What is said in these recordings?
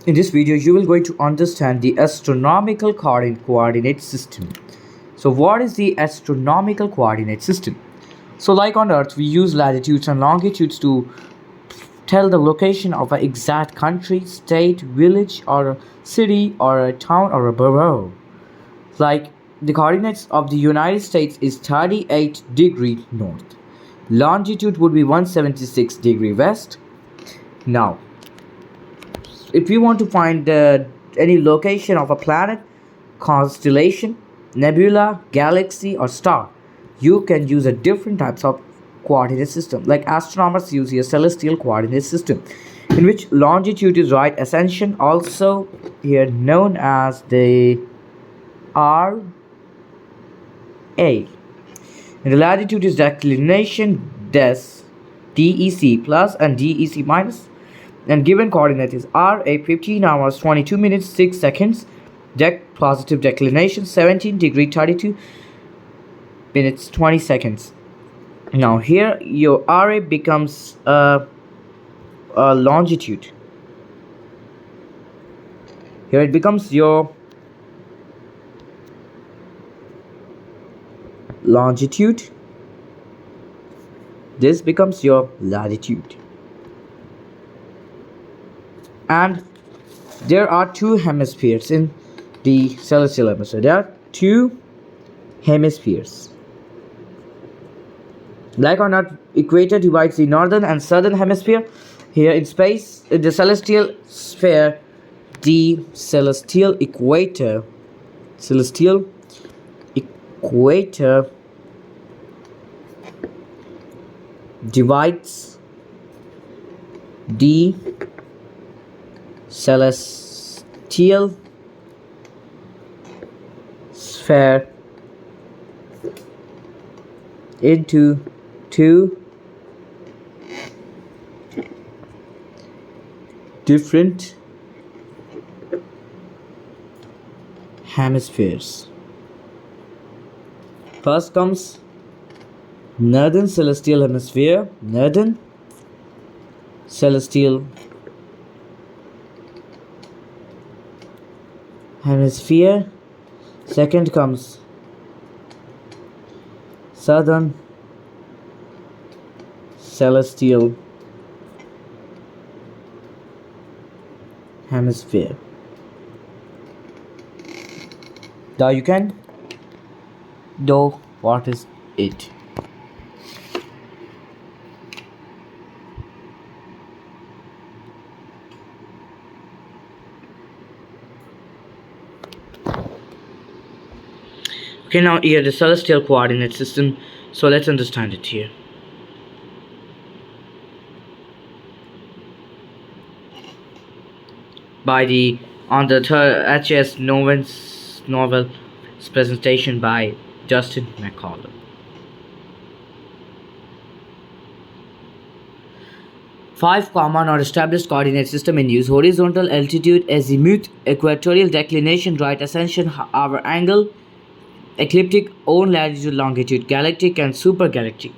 In this video, you will going to understand the astronomical coordinate system. So what is the astronomical coordinate system? So like on Earth, we use latitudes and longitudes to tell the location of an exact country, state, village, or a city, or a town, or a borough. Like the coordinates of the United States is 38 degree north. Longitude would be 176 degree west. Now, if you want to find any location of a planet, constellation, nebula, galaxy, or star, you can use a different types of coordinate system. Like astronomers use a celestial coordinate system, in which longitude is right ascension, also here known as the RA, and the latitude is declination des DEC plus and DEC minus, and given coordinate is RA 15 hours 22 minutes 6 seconds, positive declination 17 degree 32 minutes 20 seconds. Now here your RA becomes a longitude. Here it becomes your longitude. This becomes your latitude. And there are two hemispheres in the celestial hemisphere. There are two hemispheres. Like on Earth, equator divides the northern and southern hemisphere. Here in space, in the celestial sphere, the celestial equator divides the celestial sphere into two different hemispheres. First comes northern celestial hemisphere, northern celestial hemisphere. Second comes southern celestial hemisphere. Now you can know what is it. Okay, now here the celestial coordinate system. So let's understand it here. By the on the HS novel's presentation by Justin McCollum. Five common or established coordinate system in use: horizontal, altitude, azimuth, equatorial, declination, right ascension, hour angle, ecliptic, own latitude, longitude, galactic, and supergalactic.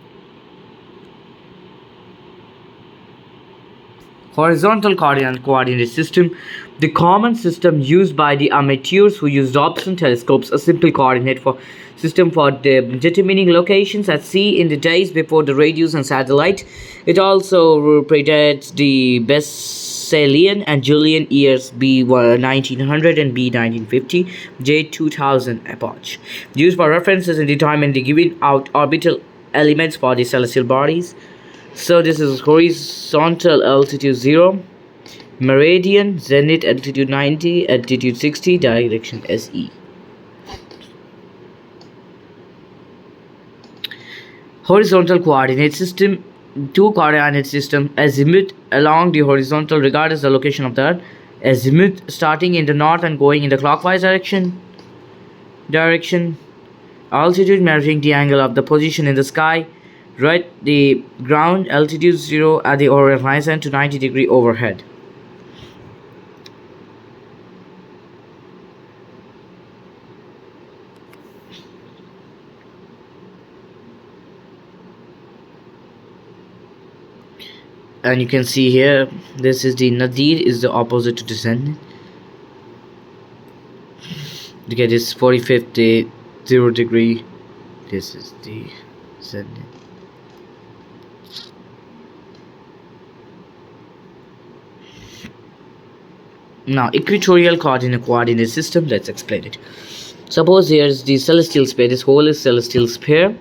Horizontal coordinate system, the common system used by the amateurs who use Dobson telescopes, a simple coordinate system for determining locations at sea in the days before the radios and satellite. It also predates the Besselian and Julian years B 1900 and B 1950, J 2000 epoch, used for references in determining the given out orbital elements for the celestial bodies. So this is horizontal altitude 0, meridian, zenith altitude 90, altitude 60, direction SE. Horizontal coordinate system, two coordinate system: azimuth along the horizontal regardless the location of the earth, azimuth starting in the north and going in the clockwise direction, altitude measuring the angle of the position in the sky, right the ground, altitude 0 at the horizon to 90 degree overhead. and you can see here, this is the nadir, is the opposite to descendant. Okay, this 45th day, 0 degree. This is the descendant. Now, equatorial coordinate system, let's explain it. Suppose here's the celestial sphere. This whole is celestial sphere,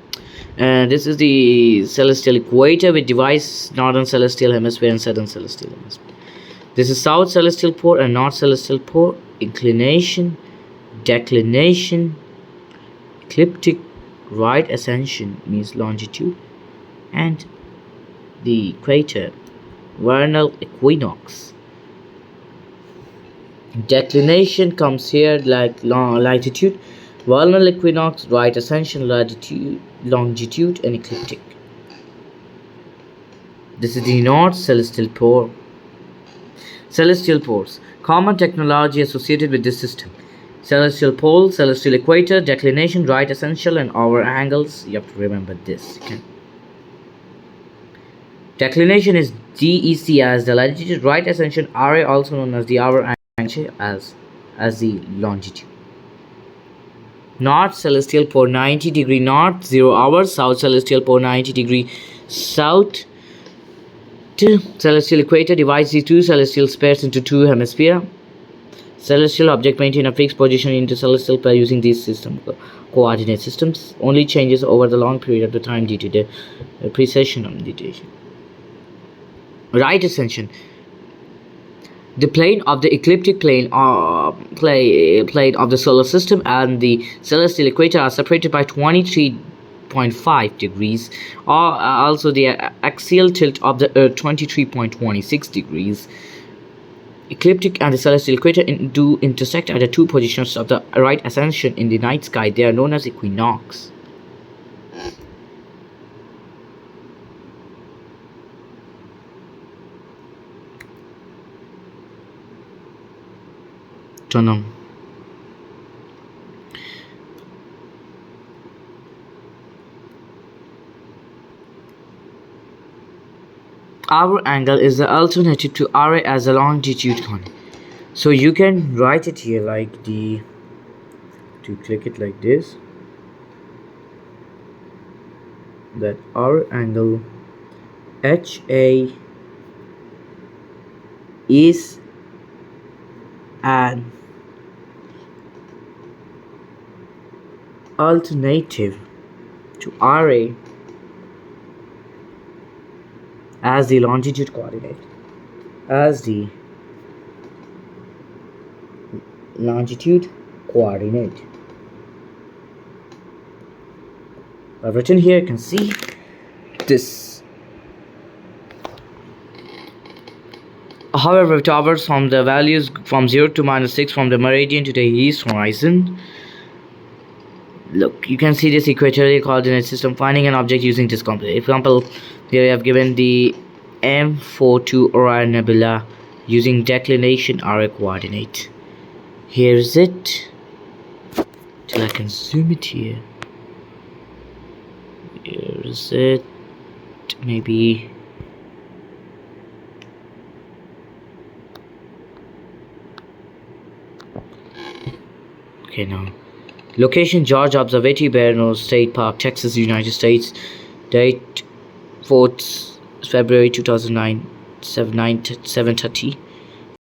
and this is the celestial equator, which divides northern celestial hemisphere and southern celestial hemisphere. This is south celestial pole and north celestial pole. Inclination, declination, ecliptic, right ascension means longitude, and the equator, vernal equinox. Declination comes here like latitude, vernal equinox, right ascension, latitude, longitude, and ecliptic. This is the north celestial pole. Celestial poles, common technology associated with this system. Celestial pole, celestial equator, declination, right ascension, and hour angles. You have to remember this. Okay? Declination is DEC as the latitude, right ascension RA, also known as the hour angle, as the longitude. North celestial pole 90 degree north, 0 hours. South celestial pole 90 degree south. Celestial equator divides the two celestial spheres into two hemispheres. Celestial object maintain a fixed position in the celestial pair using these coordinate systems. Only changes over the long period of the time due to the precession of the day. Right ascension. The plane of the ecliptic plane of the solar system and the celestial equator are separated by 23.5 degrees, or also the axial tilt of the Earth 23.26 degrees. Ecliptic and the celestial equator do intersect at the two positions of the right ascension in the night sky. They are known as equinox. Hour angle is the alternative to RA as a longitude coordinate. So you can write it here like to click it like this, that hour angle HA is an alternative to RA as the longitude coordinate. I've written here, you can see this. However, it offers from the values from 0 to -6 from the meridian to the east horizon. Look, you can see this equatorial coordinate system, finding an object using this example. Here I have given the M42 Orion Nebula using declination RA coordinate. Here is it, till I can zoom it here. Here is it, maybe. Okay, now. Location: George Observatory, Barrow State Park, Texas, United States. Date: 4th February 2009, 7:30.